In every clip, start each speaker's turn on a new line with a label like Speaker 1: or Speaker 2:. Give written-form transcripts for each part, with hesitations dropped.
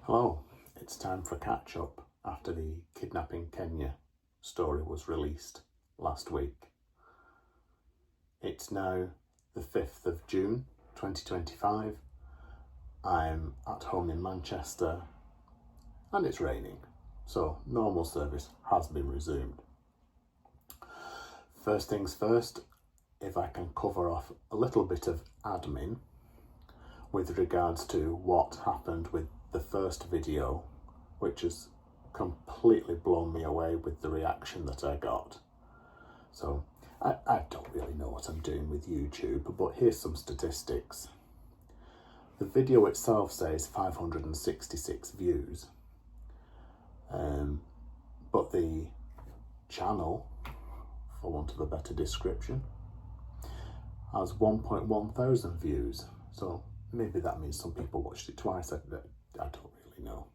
Speaker 1: Hello, it's time for catch up after the Kidnapping Kenya story was released last week. It's now the 5th of June 2025. I'm at home in Manchester and it's raining, so normal service has been resumed. First things first, if I can cover off a little bit of admin with regards to what happened with the first video, which has completely blown me away with the reaction that I got. So I don't really know what I'm doing with YouTube, but here's some statistics. The video itself says 566 views, but the channel, for want of a better description, has 1.1 thousand views. So maybe that means some people watched it twice. I don't really know.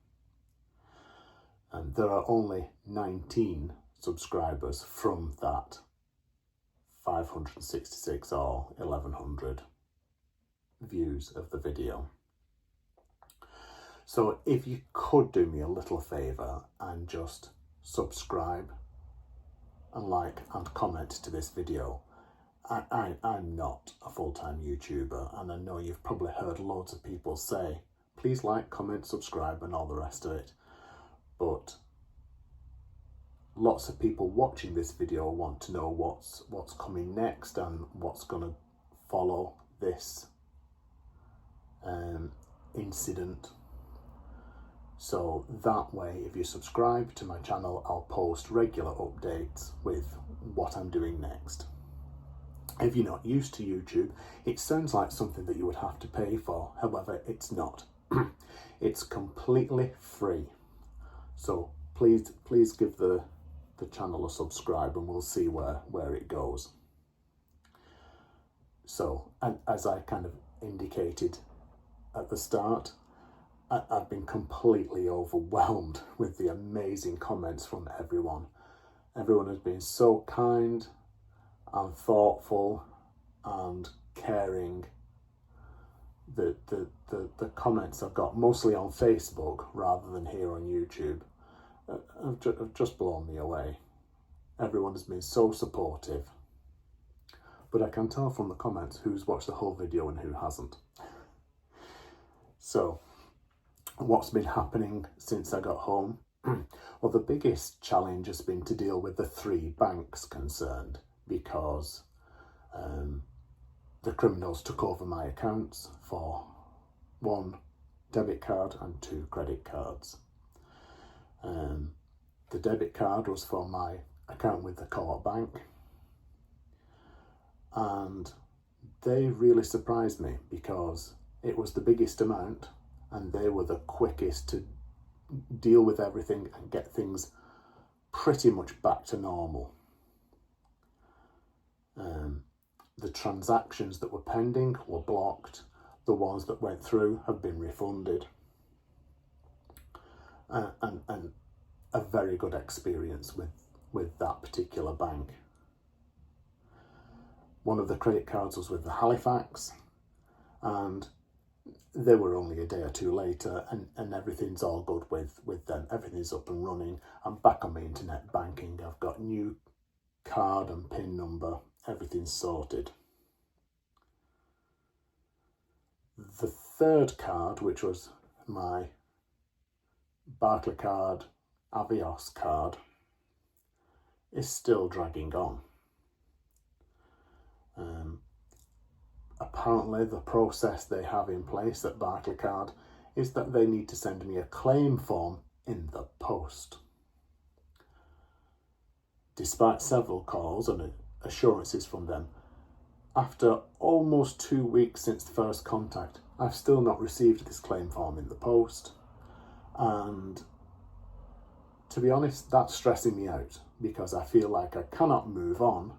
Speaker 1: And there are only 19 subscribers from that 566 or 1100 views of the video. So if you could do me a little favour and just subscribe and like and comment to this video. I'm not a full-time YouTuber, and I know you've probably heard loads of people say, please like, comment, subscribe and all the rest of it. But lots of people watching this video want to know what's coming next and what's going to follow this incident. So that way, if you subscribe to my channel, I'll post regular updates with what I'm doing next. If you're not used to YouTube, it sounds like something that you would have to pay for. However, it's not. It's completely free. So please give the channel a subscribe and we'll see where it goes. So, and as I kind of indicated at the start, I've been completely overwhelmed with the amazing comments from everyone. Everyone has been so kind and thoughtful and caring. The comments I've got, mostly on Facebook rather than here on YouTube, have just blown me away. Everyone has been so supportive. But I can tell from the comments who's watched the whole video and who hasn't. So, what's been happening since I got home? Well, the biggest challenge has been to deal with the 3 banks concerned, because the criminals took over my accounts for 1 debit card and 2 credit cards. The debit card was for my account with the Co-op Bank, and they really surprised me because it was the biggest amount and they were the quickest to deal with everything and get things pretty much back to normal. The transactions that were pending were blocked. The ones that went through have been refunded. And a very good experience with that particular bank. One of the credit cards was with the Halifax, and they were only a day or 2 later, and everything's all good with them. Everything's up and running. I'm back on my internet banking. I've got new card and PIN number. Everything's sorted. The third card, which was my Barclaycard Avios card, is still dragging on. Apparently the process they have in place at Barclaycard is that they need to send me a claim form in the post. Despite several calls and assurances from them, after almost 2 weeks since the first contact, I've still not received this claim form in the post. And to be honest, that's stressing me out because I feel like I cannot move on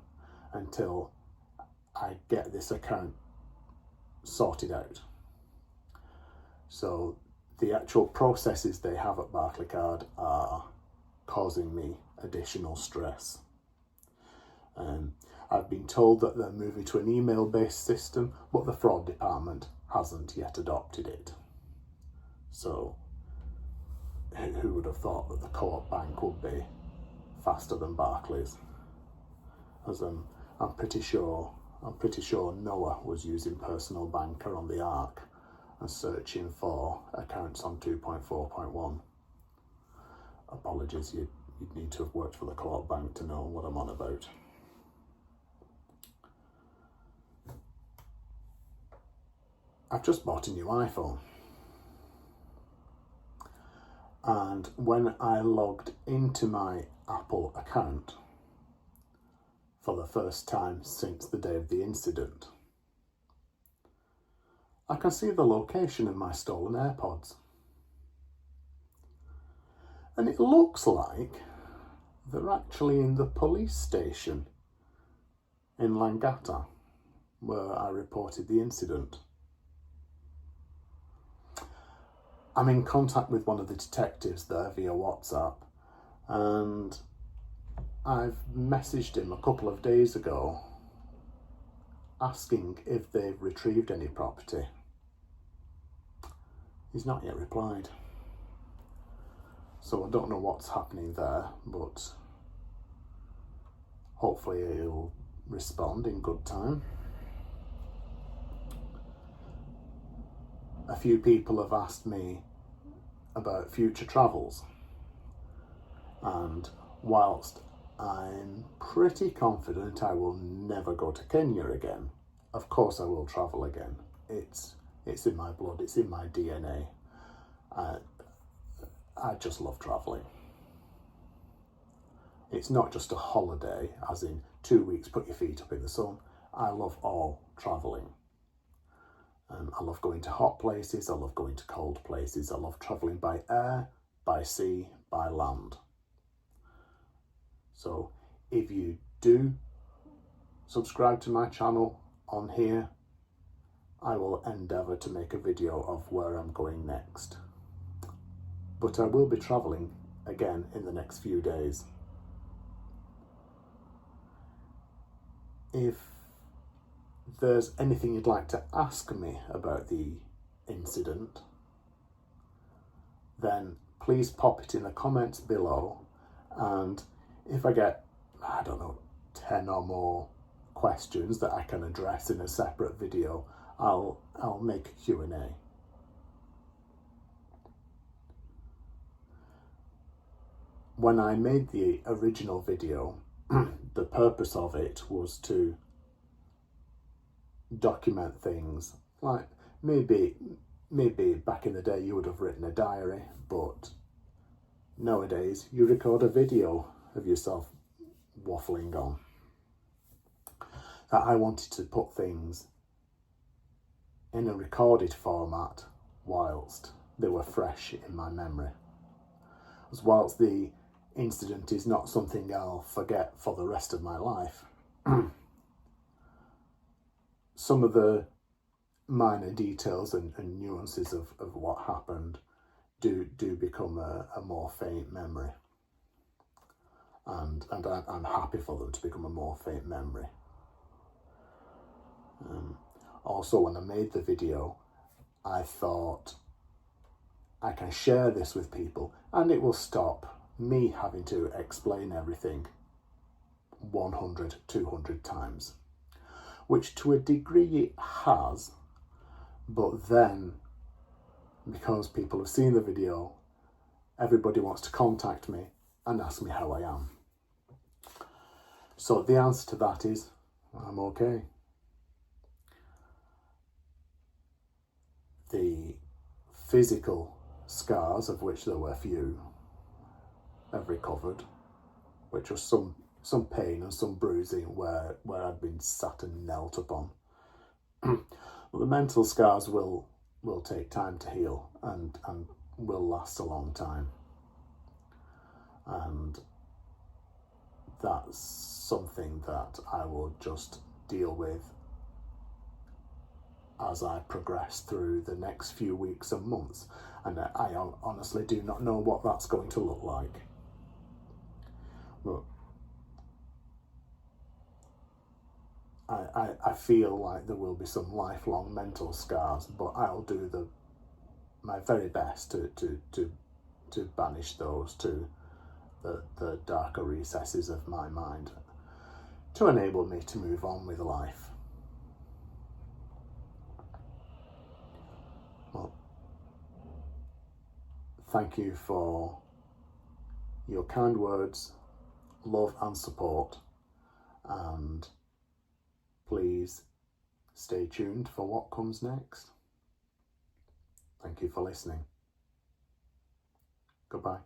Speaker 1: until I get this account sorted out. So the actual processes they have at Barclaycard are causing me additional stress. I've been told that they're moving to an email-based system, but the fraud department hasn't yet adopted it. So who would have thought that the Co-op Bank would be faster than Barclays? As I'm pretty sure Noah was using Personal Banker on the Ark and searching for accounts on 2.4.1. Apologies, you'd need to have worked for the Co-op Bank to know what I'm on about. I've just bought a new iPhone. And when I logged into my Apple account for the first time since the day of the incident, I can see the location of my stolen AirPods. And it looks like they're actually in the police station in Langata, where I reported the incident. I'm in contact with one of the detectives there via WhatsApp, and I've messaged him a couple of days ago asking if they've retrieved any property. He's not yet replied. So I don't know what's happening there, but hopefully he'll respond in good time. A few people have asked me about future travels, and whilst I'm pretty confident I will never go to Kenya again, of course I will travel again. It's in my blood, it's in my DNA. I just love travelling. It's not just a holiday, as in 2 weeks, put your feet up in the sun. I love all travelling. I love going to hot places, I love going to cold places, I love travelling by air, by sea, by land. So if you do subscribe to my channel on here, I will endeavour to make a video of where I'm going next. But I will be travelling again in the next few days. If there's anything you'd like to ask me about the incident, then please pop it in the comments below, and if I get, 10 or more questions that I can address in a separate video, I'll make a Q&A. When I made the original video, the purpose of it was to document things like maybe back in the day you would have written a diary, but nowadays you record a video of yourself waffling on. That I wanted to put things in a recorded format whilst they were fresh in my memory. As whilst the incident is not something I'll forget for the rest of my life, some of the minor details and nuances of what happened do become a more faint memory. And I'm happy for them to become a more faint memory. Also, when I made the video, I thought I can share this with people and it will stop me having to explain everything 100, 200 times. Which to a degree it has, but then because people have seen the video, everybody wants to contact me and ask me how I am. So the answer to that is, I'm okay. The physical scars, of which there were few, have recovered, which was some pain and some bruising where I'd been sat and knelt upon. But the mental scars will take time to heal and will last a long time. And that's something that I will just deal with as I progress through the next few weeks and months. And I honestly do not know what that's going to look like. But I feel like there will be some lifelong mental scars, but I'll do my very best to to banish those to the darker recesses of my mind, to enable me to move on with life. Well, thank you for your kind words, love and support, and please stay tuned for what comes next. Thank you for listening. Goodbye.